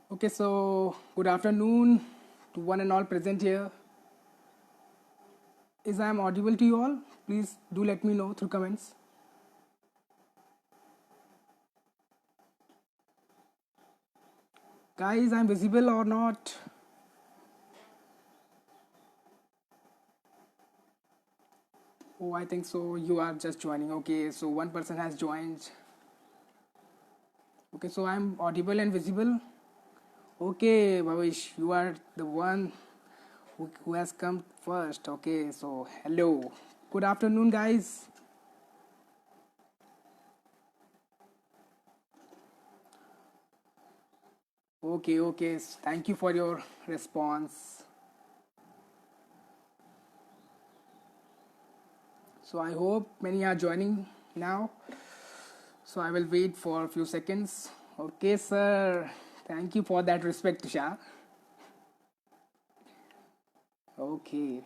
Okay, so good afternoon to one and all present here. Is I am audible to you all? Please do let me know through comments. Guys, I'm visible or not? Oh, I think so. You are just joining. Okay, so one person has joined. Okay, so I'm audible and visible. Okay, Bhavish, you are the one who has come first. Okay, so hello. Good afternoon, guys. Okay, okay. Thank you for your response. So I hope many are joining now. So I will wait for a few seconds. Okay, sir. Thank you for that respect, Tushar. Okay.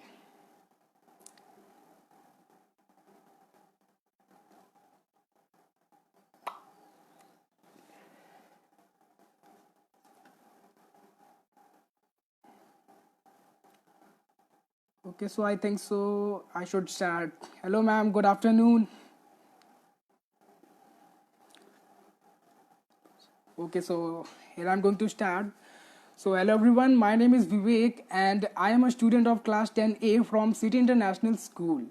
Okay, so I think so. I should start. Hello, ma'am. Good afternoon. Okay, so here I'm going to start. So, hello everyone. My name is Vivek, and I am a student of class 10A from City International School.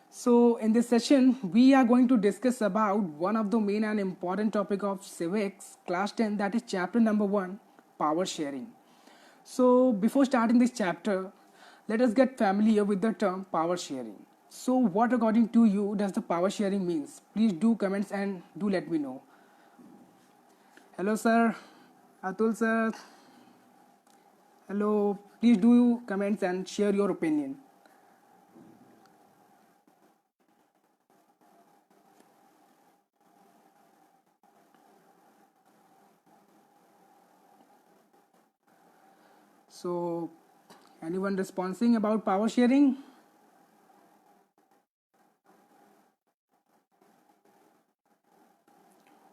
So, in this session, we are going to discuss about one of the main and important topic of civics, class 10, that is chapter number 1, power sharing. So, before starting this chapter, let us get familiar with the term power sharing. So, what according to you does the power sharing means? Please do comments and do let me know. Hello, sir. Atul, sir. Hello. Please do comments and share your opinion. So, anyone responding about power sharing?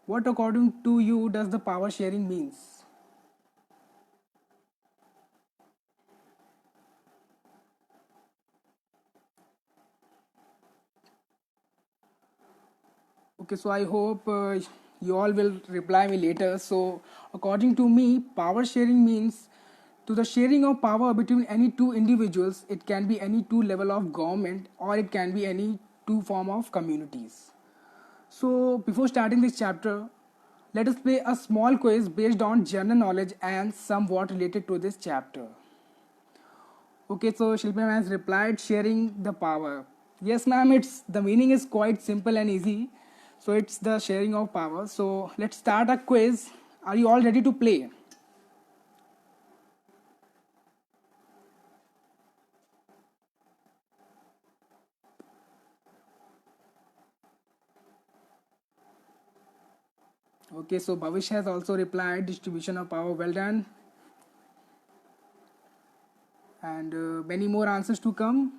What according to you does the power sharing means? Okay, so I hope you all will reply me later. So, according to me, power sharing means to the sharing of power between any two individuals. It can be any two level of government or it can be any two form of communities. So, before starting this chapter, let us play a small quiz based on general knowledge and somewhat related to this chapter. Okay, so Shilpa ma'am has replied sharing the power. Yes, ma'am, it's the meaning is quite simple and easy. So it's the sharing of power. So let's start a quiz. Are you all ready to play? Okay, so Bhavish has also replied distribution of power. Well done. And many more answers to come.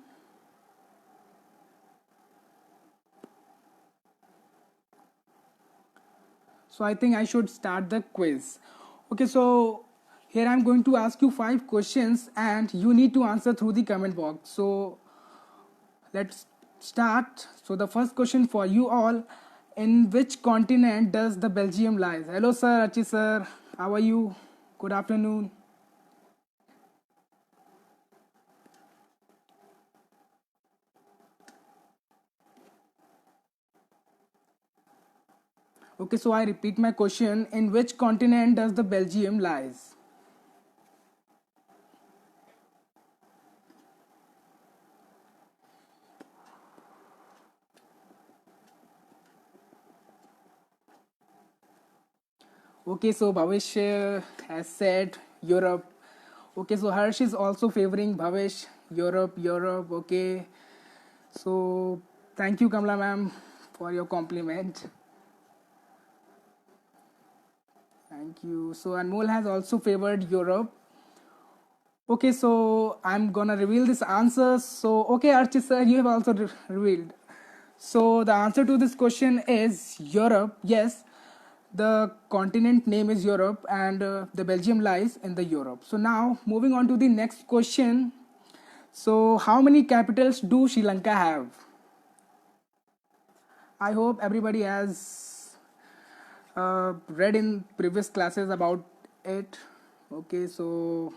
So I think I should start the quiz. Okay, so here I'm going to ask you 5 questions and you need to answer through the comment box. So let's start. So the first question for you all: in which continent does the Belgium lies? Hello, sir. Achi, sir. How are you? Good afternoon. Okay, so I repeat my question: in which continent does the Belgium lies? Okay, so Bhavish has said Europe. Okay, so Harsh is also favoring Bhavish. Europe, Europe. Okay, so thank you, Kamla ma'am, for your compliment. Thank you. So Anmol has also favored Europe. Okay, so I'm gonna reveal this answer. So, okay, Archie sir, you have also revealed. So, the answer to this question is Europe. Yes, The continent name is Europe, and the Belgium lies in the Europe. So now moving on to the next question. So how many capitals do Sri Lanka have? I hope everybody has read in previous classes about it. Okay, so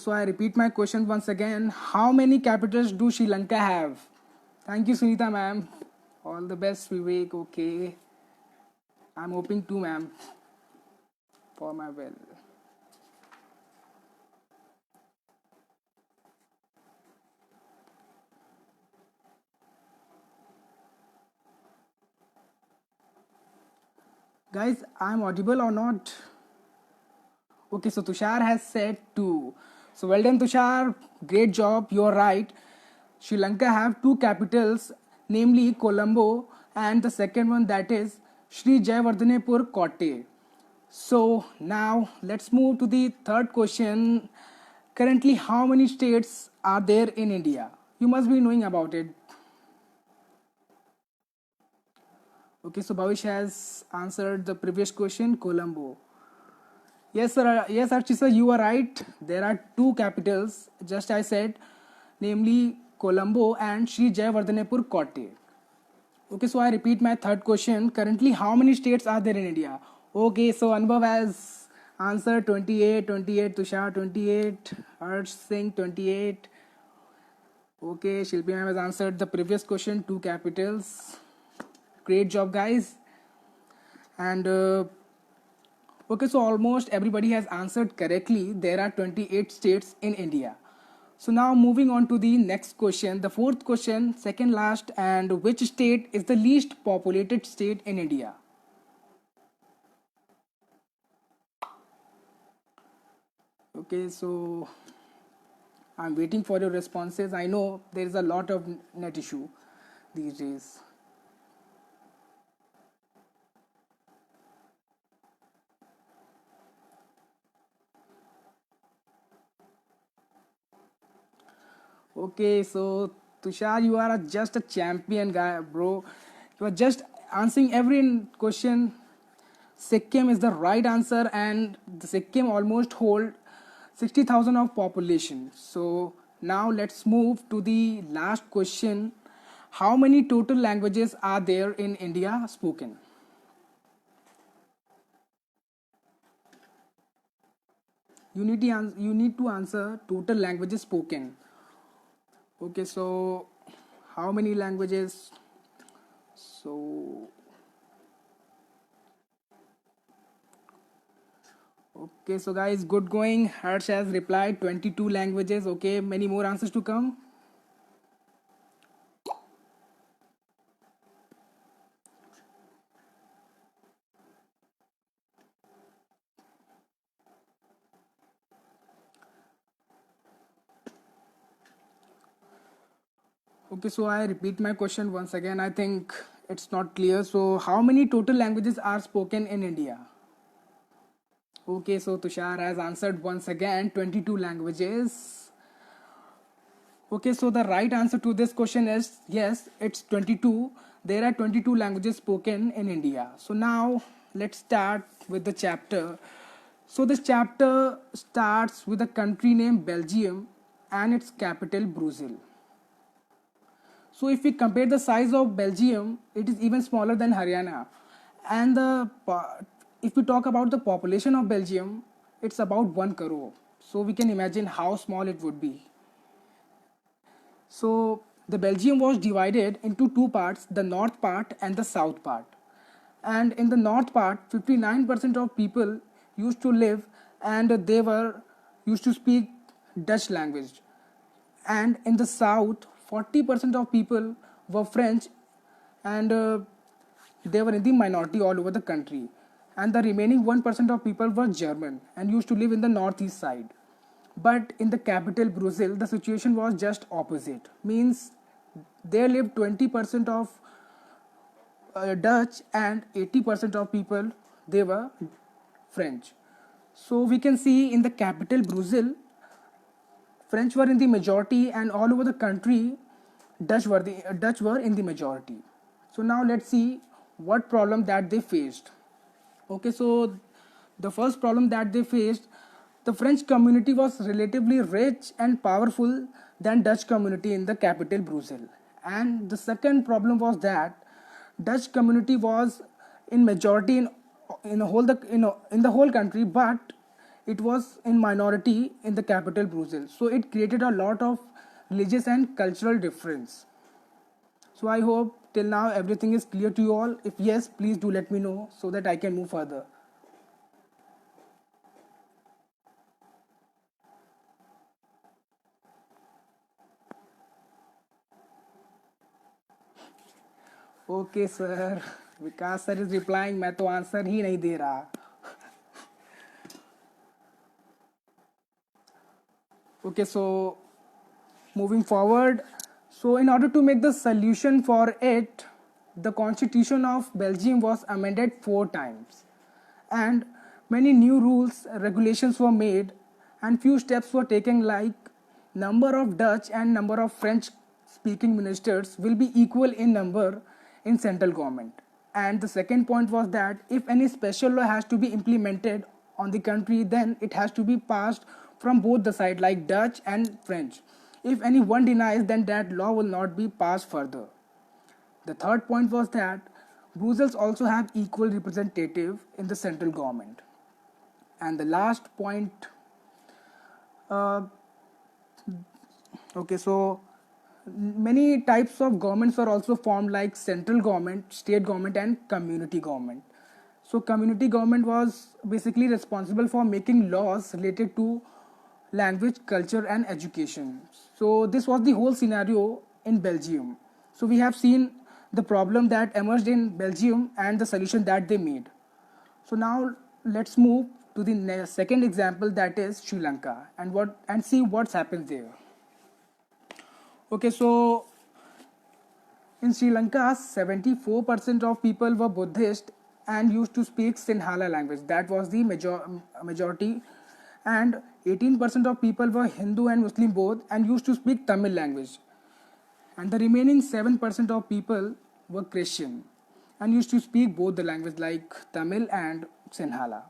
I repeat my question once again. How many capitals do Sri Lanka have? Thank you, Sunita ma'am. All the best, Vivek. Okay, I'm hoping to, ma'am, for my well. Guys, I'm audible or not? Okay, so Tushar has said two. So well done, Tushar. Great job. You're right. Sri Lanka have two capitals, namely Colombo, and the second one, that is Sri Jayawardhanepur Kotte. So now let's move to the third question. Currently, how many states are there in India? You must be knowing about it. Okay, so Bhavish has answered the previous question, Colombo. Yes, sir. Yes, Archie, you are right. There are two capitals, just I said, namely Colombo and Sri Jayawardhanepur Kotte. Okay, so I repeat my third question. Currently, how many states are there in India? Okay, so Anubhav has answered 28, 28, Tushar 28, Harsh Singh 28. Okay, Shilpi ma'am has answered the previous question, two capitals. Great job, guys. And okay, so almost everybody has answered correctly. There are 28 states in India. So now moving on to the next question, the fourth question, second last, and which state is the least populated state in India? Okay, so I'm waiting for your responses. I know there is a lot of net issue these days. Okay, so Tushar, you are just a champion guy, bro. You are just answering every question. Sikkim is the right answer, and the Sikkim almost hold 60,000 of population. So now let's move to the last question. How many total languages are there in India spoken? You need to answer total languages spoken. Okay, so how many languages? So okay, so guys, good going. Harsh has replied 22 languages. Okay, many more answers to come. Okay, so I repeat my question once again. I think it's not clear. So, how many total languages are spoken in India? Okay, so Tushar has answered once again 22 languages. Okay, so the right answer to this question is yes, it's 22. There are 22 languages spoken in India. So now let's start with the chapter. So this chapter starts with a country named Belgium and its capital Brussels. So if we compare the size of Belgium, it is even smaller than Haryana. And if we talk about the population of Belgium, it's about 1 crore. So we can imagine how small it would be. So the Belgium was divided into two parts, the north part and the south part. And in the north part, 59% of people used to live, and they were used to speak Dutch language. And in the south, 40% of people were French, and they were in the minority all over the country. And the remaining 1% of people were German and used to live in the northeast side. But in the capital Brussels, the situation was just opposite. Means there lived 20% of Dutch, and 80% of people, they were French. So we can see in the capital Brussels, French were in the majority, and all over the country, Dutch were in the majority. So now let's see what problem that they faced. Okay, so the first problem that they faced, the French community was relatively rich and powerful than Dutch community in the capital Brussels. And the second problem was that Dutch community was in majority in a whole in the whole country, but it was in minority in the capital Brussels. So it created a lot of religious and cultural difference. So I hope till now everything is clear to you all. If yes, please do let me know so that I can move further. Okay sir, Vikas sir is replying, मैं तो answer ही नहीं दे रहा. Okay, so moving forward, so in order to make the solution for it, the constitution of Belgium was amended 4 times, and many new rules regulations were made, and few steps were taken, like number of Dutch and number of French speaking ministers will be equal in number in central government. And the second point was that if any special law has to be implemented on the country, then it has to be passed from both the side, like Dutch and French. If any one denies, then that law will not be passed further. The third point was that Brussels also have equal representative in the central government. And the last point, uh, okay, so many types of governments are also formed, like central government, state government, and community government. So community government was basically responsible for making laws related to language, culture, and education. So this was the whole scenario in Belgium. So we have seen the problem that emerged in Belgium and the solution that they made. So now let's move to the second example, that is Sri Lanka, and see what's happened there. Okay, so in Sri Lanka, 74% of people were Buddhist and used to speak Sinhala language. That was the majority. And 18% of people were Hindu and Muslim both and used to speak Tamil language. And the remaining 7% of people were Christian and used to speak both the language, like Tamil and Sinhala.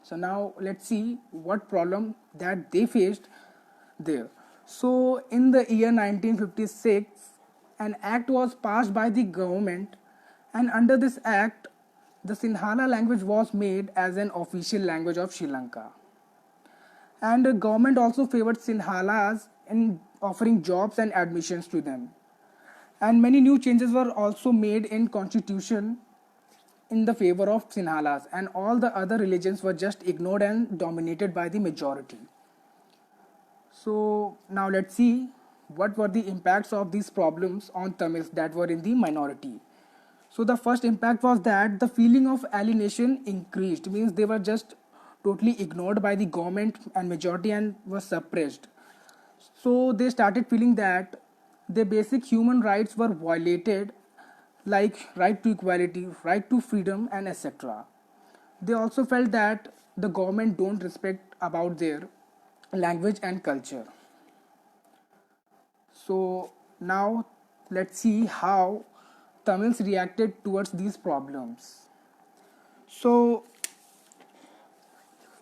So now let's see what problem that they faced there. So in the year 1956, an act was passed by the government, and under this act, the Sinhala language was made as an official language of Sri Lanka. And the government also favored Sinhalas in offering jobs and admissions to them. And many new changes were also made in constitution in the favor of Sinhalas, and all the other religions were just ignored and dominated by the majority. So now let's see what were the impacts of these problems on Tamils that were in the minority. So the first impact was that the feeling of alienation increased, means they were just totally ignored by the government and majority and were suppressed. So they started feeling that their basic human rights were violated, like right to equality, right to freedom, and etc. They also felt that the government don't respect about their language and culture. So now let's see how Tamils reacted towards these problems. So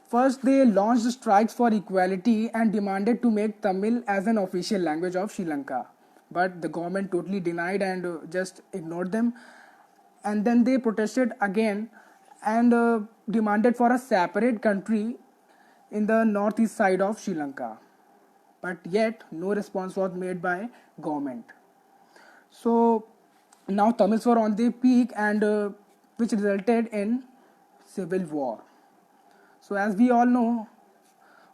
first they launched strikes for equality and demanded to make Tamil as an official language of Sri Lanka. But the government totally denied and just ignored them. And then they protested again and demanded for a separate country in the northeast side of Sri Lanka. But yet no response was made by government. So now Tamils were on their peak, and which resulted in civil war. So as we all know,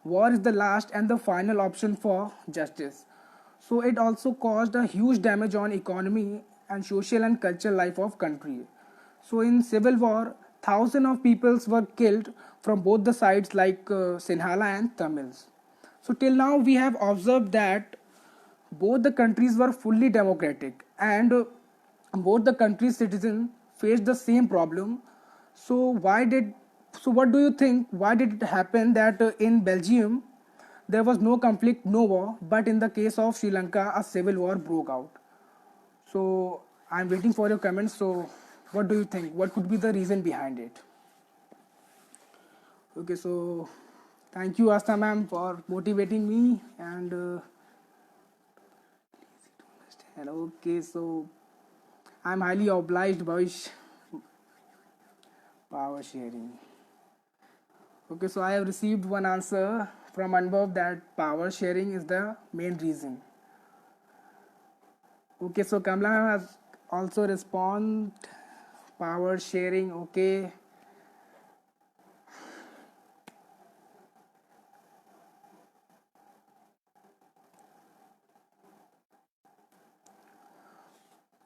war is the last and the final option for justice. So it also caused a huge damage on economy and social and cultural life of country. So in civil war, thousands of peoples were killed from both the sides, like Sinhala and Tamils. So till now we have observed that both the countries were fully democratic, and both the countries' citizens faced the same problem. So why did So, what do you think? Why did it happen that in Belgium there was no conflict, no war, but in the case of Sri Lanka, a civil war broke out? So, I'm waiting for your comments. So, what do you think? What could be the reason behind it? Okay, so thank you, Asta ma'am, for motivating me. And okay, so I'm highly obliged, Bhavish. Power sharing. Okay, so I have received one answer from Anubhav that power sharing is the main reason. Okay, so Kamla has also respond power sharing. Okay,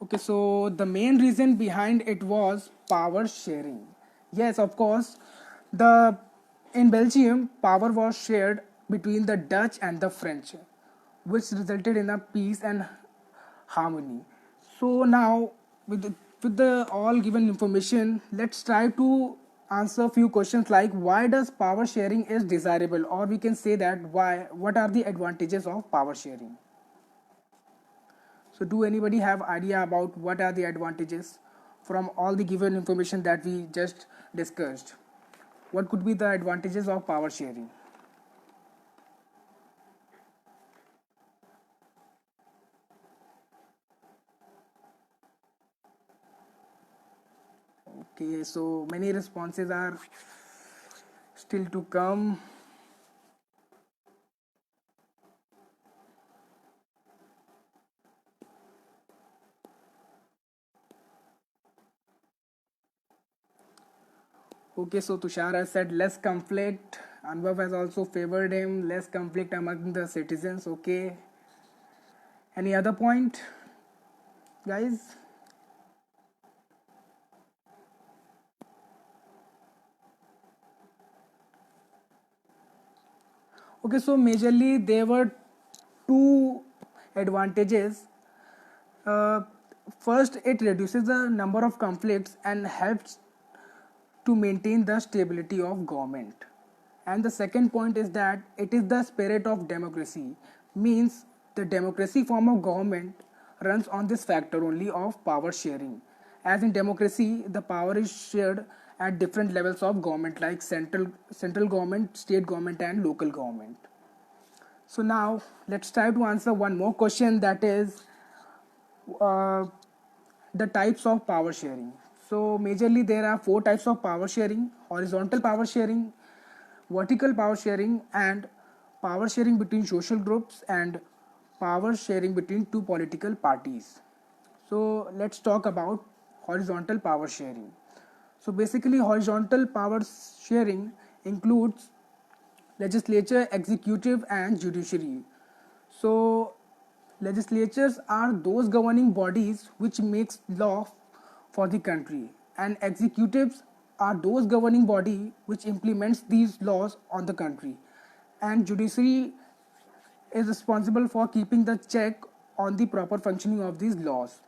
okay, so the main reason behind it was power sharing. Yes, of course, the in Belgium power was shared between the Dutch and the French, which resulted in a peace and harmony. So now, with the all given information, let's try to answer a few questions like why does power sharing is desirable, or we can say that why what are the advantages of power sharing. So, do anybody have idea about what are the advantages from all the given information that we just discussed? What could be the advantages of power sharing? Okay, so many responses are still to come. Okay, so Tushar has said less conflict. Anubhav has also favored him, less conflict among the citizens. Okay, any other point, guys? Okay, so majorly there were two advantages. Uh, First, it reduces the number of conflicts and helps to maintain the stability of government. And the second point is that it is the spirit of democracy, means the democracy form of government runs on this factor only of power sharing. As in democracy, the power is shared at different levels of government like central government, state government and local government. So now let's try to answer one more question, that is uh, the types of power sharing. So majorly there are four types of power sharing: horizontal power sharing, vertical power sharing, and power sharing between social groups, and power sharing between two political parties. So let's talk about horizontal power sharing. So basically horizontal power sharing includes legislature, executive and judiciary. So legislatures are those governing bodies which makes law for the country, and executives are those governing body which implements these laws on the country, and judiciary is responsible for keeping the check on the proper functioning of these laws.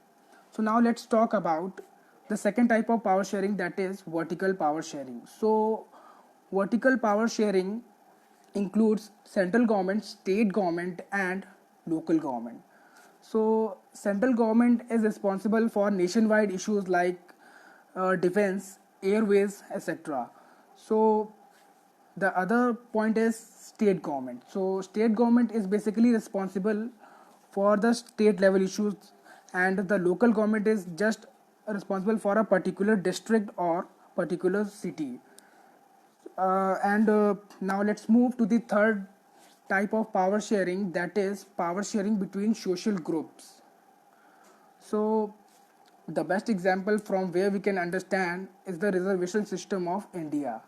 So now let's talk about the second type of power sharing, that is vertical power sharing. So vertical power sharing includes central government, state government and local government. So central government is responsible for nationwide issues like defense, airways, etc. So the other point is state government. So state government is basically responsible for the state level issues, and the local government is just responsible for a particular district or particular city. And now let's move to the third type of power sharing, that is power sharing between social groups. So the best example from where we can understand is the reservation system of India.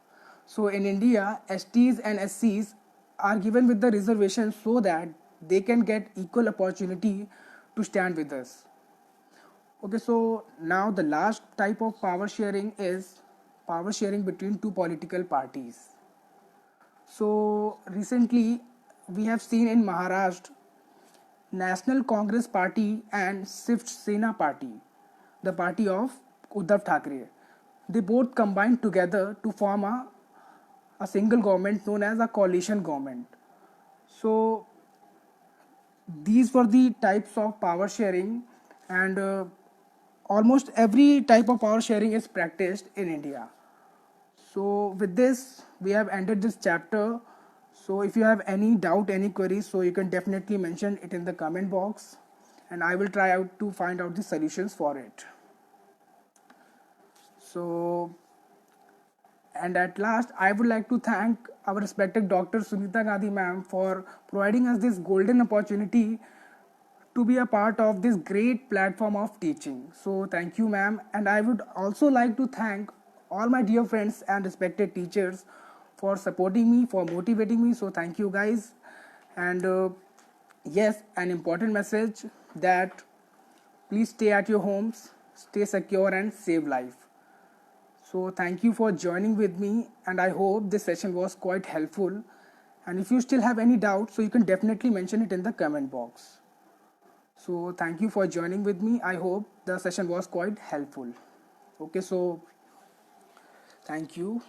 So in India, STs and SCs are given with the reservation so that they can get equal opportunity to stand with us. Okay, so now the last type of power sharing is power sharing between two political parties. So recently we have seen in Maharashtra National Congress Party and Shiv Sena Party, the party of Uddhav Thackeray. They both combined together to form a a single government known as a coalition government. So these were the types of power sharing, and almost every type of power sharing is practiced in India. So with this, we have ended this chapter. So if you have any doubt, any queries, so you can definitely mention it in the comment box, and I will try out to find out the solutions for it. So, and at last, I would like to thank our respected Dr. Sunita Gandhi ma'am for providing us this golden opportunity to be a part of this great platform of teaching. So thank you, ma'am. And I would also like to thank all my dear friends and respected teachers for supporting me, for motivating me. So thank you, guys. And yes, an important message that please stay at your homes, stay secure, and save life. So thank you for joining with me, and I hope this session was quite helpful. And if you still have any doubts, so you can definitely mention it in the comment box. So thank you for joining with me. I hope the session was quite helpful. Okay, so thank you.